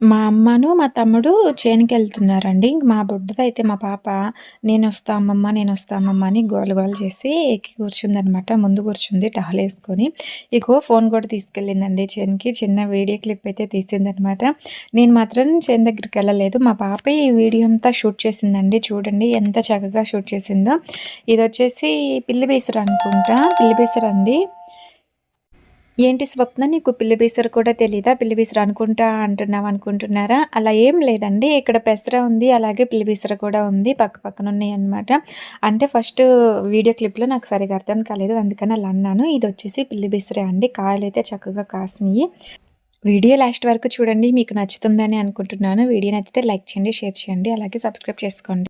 మా అమ్మను, మా తమ్ముడు చేనుకెళ్తున్నారండి. ఇంక మా బుడ్డదైతే మా పాప నేనొస్తా అమ్మమ్మ, నేనొస్తా అమ్మమ్మ అని గోల గోల చేసి ఎక్కి కూర్చుందనమాట. ముందు కూర్చుంది టవలేసుకొని. ఇగో ఫోను కూడా తీసుకెళ్ళిందండి చేనుకి. చిన్న వీడియో క్లిప్ అయితే తీసిందనమాట. నేను మాత్రం చేను దగ్గరికెళ్ళలేదు. మా పాప ఈ వీడియో అంతా షూట్ చేసిందండి. చూడండి ఎంత చక్కగా షూట్ చేసిందో. ఇదొచ్చేసి పిల్లి బేసర అనుకుంటా. పిల్లి బేసరండి. ఏంటి స్వప్న నీకు పిల్లి బీసర కూడా తెలీదా? పిల్లి బీసర అనుకుంటా అనుకుంటున్నారా? అలా ఏం లేదండి. ఇక్కడ పెసర ఉంది. అలాగే పిల్లి బీసర కూడా ఉంది. పక్క పక్కన ఉన్నాయన్నమాట. అంటే ఫస్ట్ వీడియో క్లిప్‌లో నాకు సరిగ్గా అర్థం కాలేదు. అందుకని అలా అన్నాను. ఇదొచ్చేసి పిల్లి బీసరే అండి. కాయలైతే చక్కగా కాసినియి. వీడియో లాస్ట్ వరకు చూడండి. మీకు నచ్చుతుందని అనుకుంటున్నాను. వీడియో నచ్చితే లైక్ చేయండి, షేర్ చేయండి. అలాగే సబ్స్క్రైబ్ చేసుకోండి.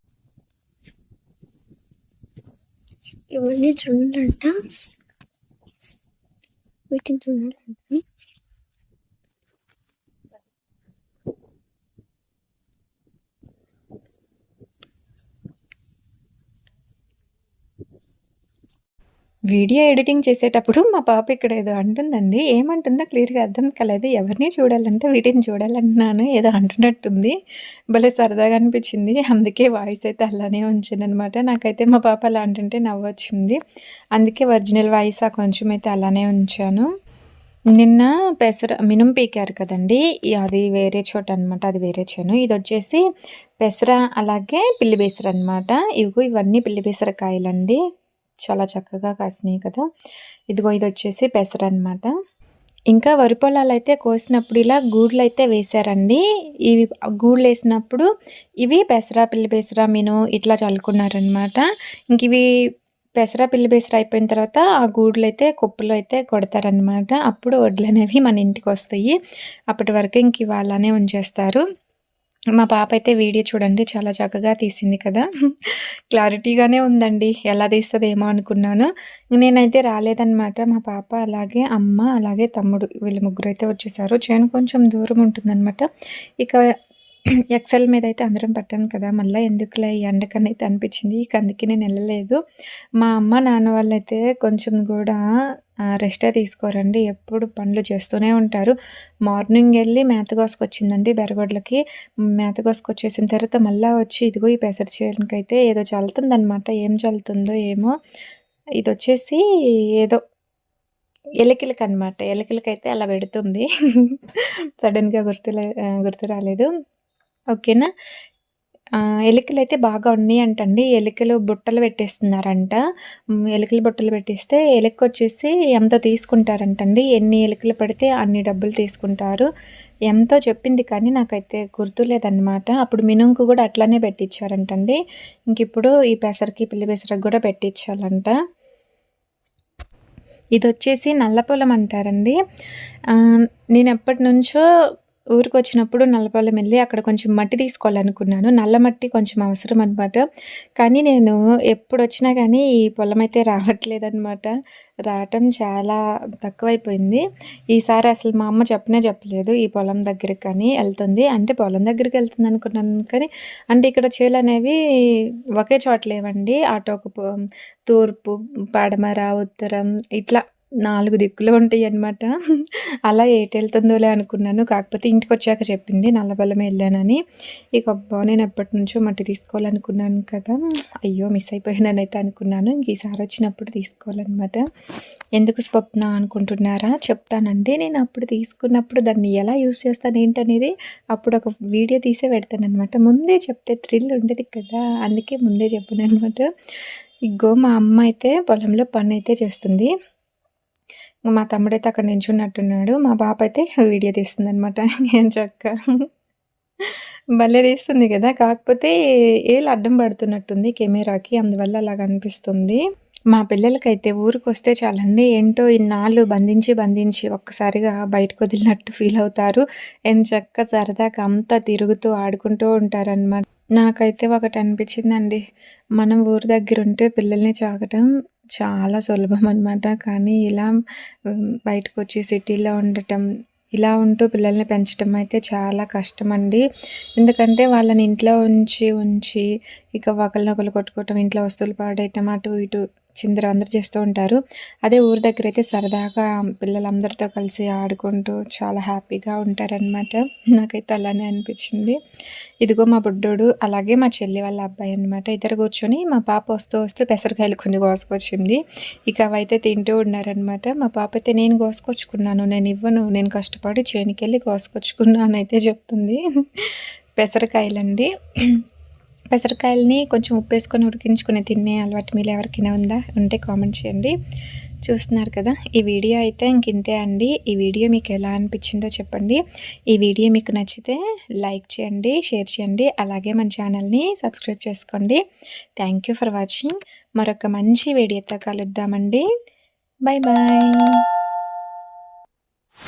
ఇవన్నీ చూడంట వీటిని చూడాలంటే వీడియో ఎడిటింగ్ చేసేటప్పుడు మా పాప ఇక్కడ ఏదో అంటుందండి. ఏమంటుందో క్లియర్‌గా అర్థం కాలేదు. ఎవరిని చూడాలంటే వీటిని చూడాలంటున్నాను. ఏదో అంటున్నట్టుంది. భలే సరదాగా అనిపించింది. అందుకే వాయిస్ అయితే అలానే ఉంచాననమాట. నాకైతే మా పాప అలా అంటుంటే నవ్వొచ్చింది. అందుకే ఒరిజినల్ వాయిస్ కొంచెం అయితే అలానే ఉంచాను. నిన్న మినుము పీకారు కదండీ! అది వేరే చోట అనమాట. అది వేరే చేను. ఇదొచ్చేసి పెసర అలాగే పిల్లి బేసరనమాట. ఇవన్నీ పిల్లి బేసర కాయలండి. చాలా చక్కగా కాసినాయి కదా! ఇదొచ్చేసి పెసరనమాట. ఇంకా వరి పొలాలైతే కోసినప్పుడు ఇలా గూడ్లయితే వేశారండి. ఇవి గూడ్లేసినప్పుడు ఇవి పెసర, పిల్లి బేసర, మినుము ఇట్లా చల్లుకున్నారనమాట. ఇంకివి పెసర, పిల్లి బేసర అయిపోయిన తర్వాత ఆ గూడ్లయితే కుప్పలో అయితే కొడతారనమాట. అప్పుడు వడ్లనేవి మన ఇంటికొస్తాయి. అప్పటి వరకు ఇంక ఇవి అలానే ఉంచేస్తారు. మా పాప అయితే వీడియో చూడండి చాలా చక్కగా తీసింది కదా! క్లారిటీగానే ఉందండి. ఎలా తీస్తదేమో అనుకున్నాను. నేనైతే రాలేదనమాట. మా పాప, అలాగే అమ్మ, అలాగే తమ్ముడు వీళ్ళు ముగ్గురైతే వచ్చేసారు. చేను కొంచెం దూరం ఉంటుందనమాట. ఇక ఎక్సెల్ మీద అయితే అందరం పట్టాం కదా! మళ్ళీ ఎందుకులే ఈ ఎండకనైతే అనిపించింది. ఇక అందుకే నేను వెళ్ళలేదు. మా అమ్మ, నాన్న వాళ్ళైతే కొంచెం కూడా రెస్టే తీసుకోరండి. ఎప్పుడు పనులు చేస్తూనే ఉంటారు. మార్నింగ్ వెళ్ళి మేత కోసుకొచ్చిందండి బెరగొడ్లకి. మేత కోసుకొచ్చేసిన తర్వాత మళ్ళీ వచ్చి ఇదిగో ఈ పెసర చేనుకైతే ఏదో చల్లుతుందనమాట. ఏం చల్లుతుందో ఏమో. ఇదొచ్చేసి ఏదో ఎలికలకనమాట. ఎలికలకైతే అలా పెడుతుంది. సడన్‌గా గుర్తు రాలేదు. ఓకేనా. ఎలికలైతే బాగా ఉన్నాయంటండి. ఎలికలు బుట్టలు పెట్టేస్తున్నారంట. ఎలికలు బుట్టలు పెట్టేస్తే ఎలికొచ్చేసి ఎంతో తీసుకుంటారంటండి. ఎన్ని ఎలికలు పడితే అన్ని డబ్బులు తీసుకుంటారు. ఎంతో చెప్పింది కానీ నాకైతే గుర్తులేదనమాట. అప్పుడు మినుముకు కూడా అట్లానే పెట్టించారంటండి. ఇంకిప్పుడు ఈ పెసరకి, పిల్లి పెసరకి కూడా పెట్టించాలంట. ఇదొచ్చేసి నల్లపొలం అంటారండి. నేను ఎప్పటినుంచో ఊరికొచ్చినప్పుడు నల్లపొలం వెళ్ళి అక్కడ కొంచెం మట్టి తీసుకోవాలనుకున్నాను. నల్ల మట్టి కొంచెం అవసరం అనమాట. కానీ నేను ఎప్పుడొచ్చినా కానీ ఈ పొలం అయితే రావట్లేదనమాట. రావటం చాలా తక్కువైపోయింది. ఈసారి అసలు మా అమ్మ చెప్పనే చెప్పలేదు. ఈ పొలం దగ్గరికి కానీ ఎళ్తుంది. అంటే పొలం దగ్గరికి వెళ్తుంది అనుకున్నాను కానీ, అంటే ఇక్కడ చేలనేవి ఒకే చోట లేవండి. తూర్పు, పడమర, ఉత్తరం ఇట్లా 4 దిక్కులు ఉంటాయన్నమాట. అలా ఎటెళ్తుందోలే అనుకున్నాను. కాకపోతే ఇంటికొచ్చాక చెప్పింది నల్లబల్లమే ఎళ్ళానని. ఇక అబ్బా! నేను ఎప్పటినుంచో మట్టి తీసుకోవాలనుకున్నాను కదా! అయ్యో! మిస్ అయిపోయాననైతే అనుకున్నాను. ఇంక ఈసారి వచ్చినప్పుడు తీసుకోవాలనమాట. ఎందుకు స్వప్న అనుకుంటున్నారా? చెప్తానండి. నేను అప్పుడు తీసుకున్నప్పుడు దాన్ని ఎలా యూజ్ చేస్తాను ఏంటనేది అప్పుడు ఒక వీడియో తీసే పెడతాననమాట. ముందే చెప్తే థ్రిల్ ఉండేది కదా! అందుకే ముందే చెప్పాననమాట. ఇగ్గో మా అమ్మ అయితే పొలంలో పనైతే చేస్తుంది. మా తమ్ముడైతే అక్కడ నించున్నట్టున్నాడు. మా పాప అయితే వీడియో తీస్తుందనమాట. ఎంచక్కా భలే తీస్తుంది కదా! కాకపోతే ఏలు అడ్డం పడుతున్నట్టుంది కెమెరాకి. అందువల్ల అలాగ అనిపిస్తుంది. మా పిల్లలకైతే ఊరికొస్తే చాలండి ఏంటో ఇన్నాళ్ళు బంధించి ఒక్కసారిగా బయటకొదిలినట్టు ఫీల్ అవుతారు. ఎంచక్కా సరదాగా అంతా తిరుగుతూ, ఆడుకుంటూ ఉంటారనమాట. నాకైతే ఒకటనిపించిందండి. మనం ఊరు దగ్గరుంటే పిల్లల్ని చాకటం చాలా సులభం అనమాట. కానీ ఇలా బయటకొచ్చి సిటీలో ఉండటం, ఇలా ఉంటూ పిల్లల్ని పెంచడం అయితే చాలా కష్టమండి. ఎందుకంటే వాళ్ళని ఇంట్లో ఉంచి ఇక ఒకళ్ళనొకళ్ళు కొట్టుకోవటం, ఇంట్లో వస్తువులు పాడేయటం, అటు ఇటు చిందరవందర చేస్తూ ఉంటారు. అదే ఊరి దగ్గర అయితే సరదాగా పిల్లలందరితో కలిసి ఆడుకుంటూ చాలా హ్యాపీగా ఉంటారనమాట. నాకైతే అలానే అనిపించింది. ఇదిగో మా బుడ్డోడు, అలాగే మా చెల్లి వాళ్ళ అబ్బాయి అనమాట. ఇద్దరు కూర్చొని మా పాప వస్తూ వస్తూ పెసరకాయలు కొన్ని కోసుకొచ్చింది. ఇక అవైతే తింటూ ఉన్నారనమాట. మా పాప అయితే నేను కోసుకొచ్చుకున్నాను, నేను ఇవ్వను, నేను కష్టపడి చేనుకెళ్ళి కోసుకొచ్చుకున్నాను అయితే చెప్తుంది. పెసరకాయలండి. పెసరకాయలని కొంచెం ఉప్పేసుకొని ఉడికించుకుని తినే అలవాటు మీలో ఎవరికైనా ఉంటే కామెంట్ చేయండి. చూస్తున్నారు కదా, ఈ వీడియో అయితే ఇంతే అండి. ఈ వీడియో మీకు ఎలా అనిపించిందో చెప్పండి. ఈ వీడియో మీకు నచ్చితే లైక్ చేయండి, షేర్ చేయండి, అలాగే మన ఛానల్ని సబ్స్క్రైబ్ చేసుకోండి. Thank you for watching. మరొక మంచి వీడియోతో కలుద్దామండి. Bye bye.